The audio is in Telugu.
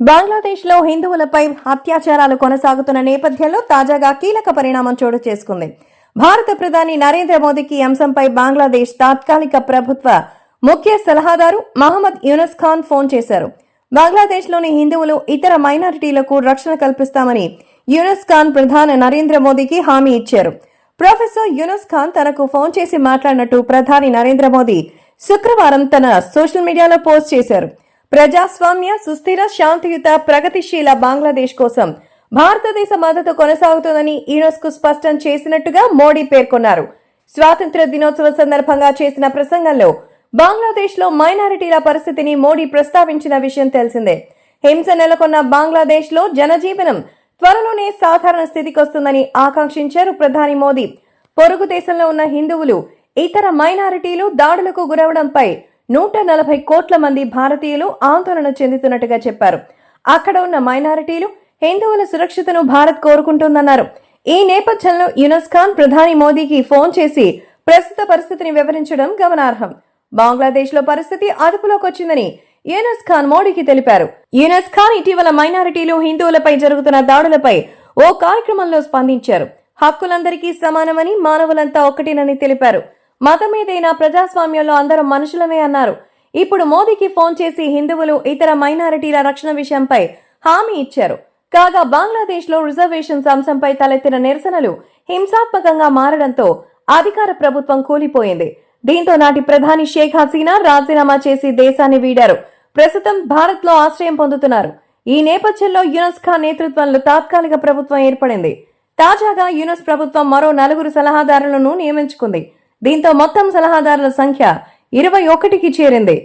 బంగ్లాదేశ్లో హిందువులపై అత్యాచారాలు కొనసాగుతున్న నేపథ్యంలో తాజాగా కీలక పరిణామం చోటు చేసుకుంది. భారత ప్రధాని నరేంద్ర మోదీకి అంశంపై బంగ్లాదేశ్ తాత్కాలిక ప్రభుత్వ ముఖ్య సలహాదారు మహమ్మద్ యూనస్ ఖాన్ ఫోన్ చేశారు. బంగ్లాదేశ్లోని హిందువులు, ఇతర మైనారిటీలకు రక్షణ కల్పిస్తామని యూనస్ ఖాన్ ప్రధాని నరేంద్ర మోదీకి హామీ ఇచ్చారు. ప్రొఫెసర్ యూనస్ ఖాన్ తనకు ఫోన్ చేసి మాట్లాడినట్టు ప్రధాని నరేంద్ర మోదీ శుక్రవారం తన సోషల్ మీడియాలో పోస్ట్ చేశారు. ప్రజాస్వామ్య, సుస్థిర, శాంతియుత, ప్రగతిశీల బంగ్లాదేశ్ కోసం భారతదేశ మద్దతు కొనసాగుతుందని యూనెస్కో స్పష్టం చేసినట్టుగా మోడీ పేర్కొన్నారు. స్వాతంత్ర్య దినోత్సవ సందర్భంగా చేసిన ప్రసంగంలో బంగ్లాదేశ్లో మైనారిటీల పరిస్థితిని మోడీ ప్రస్తావించిన విషయం తెలిసిందే. హింస నెలకొన్న బంగ్లాదేశ్లో జనజీవనం త్వరలోనే సాధారణ స్థితికి వస్తుందని ఆకాంక్షించారు ప్రధాని మోదీ. పొరుగు దేశంలో ఉన్న హిందువులు, ఇతర మైనారిటీలు దాడులకు గురవడంపై 140 కోట్ల మంది భారతీయులు ఆందోళన చెందుతున్నట్టుగా చెప్పారు. అక్కడ ఉన్న మైనారిటీలు, హిందువుల సురక్షతను భారత్ కోరుకుంటోందన్నారు. ఈ నేపథ్యంలో యూనస్ ఖాన్ ప్రధాని మోదీకి ఫోన్ చేసి ప్రస్తుత పరిస్థితిని వివరించడం గమనార్హం. బంగ్లాదేశ్ లో పరిస్థితి అదుపులోకి వచ్చిందని యూనస్ ఖాన్ మోడీకి తెలిపారు. యూనస్ ఖాన్ ఇటీవల మైనారిటీలు, హిందువులపై జరుగుతున్న దాడులపై ఓ కార్యక్రమంలో స్పందించారు. హక్కులందరికీ సమానమని, మానవులంతా ఒక్కటేనని తెలిపారు. మతమేదైనా ప్రజాస్వామ్యంలో అందరం మనుషులమే అన్నారు. ఇప్పుడు మోదీకి ఫోన్ చేసి హిందువులు, ఇతర మైనారిటీల రక్షణ విషయంపై హామీ ఇచ్చారు. కాగా బంగ్లాదేశ్ లో రిజర్వేషన్స్ అంశంపై తలెత్తిన నిరసనలు హింసాత్మకంగా మారడంతో అధికార ప్రభుత్వం కూలిపోయింది. దీంతో నాటి ప్రధాని షేక్ హసీనా రాజీనామా చేసి దేశాన్ని వీడారు. ప్రస్తుతం భారత్ లో ఆశ్రయం పొందుతున్నారు. ఈ నేపథ్యంలో యూనస్ ఖాన్ నేతృత్వంలో తాత్కాలిక ప్రభుత్వం ఏర్పడింది. తాజాగా యూనస్ ప్రభుత్వం మరో 4 సలహాదారులను నియమించుకుంది. దీంతో మొత్తం సలహాదారుల సంఖ్య 21కి చేరింది.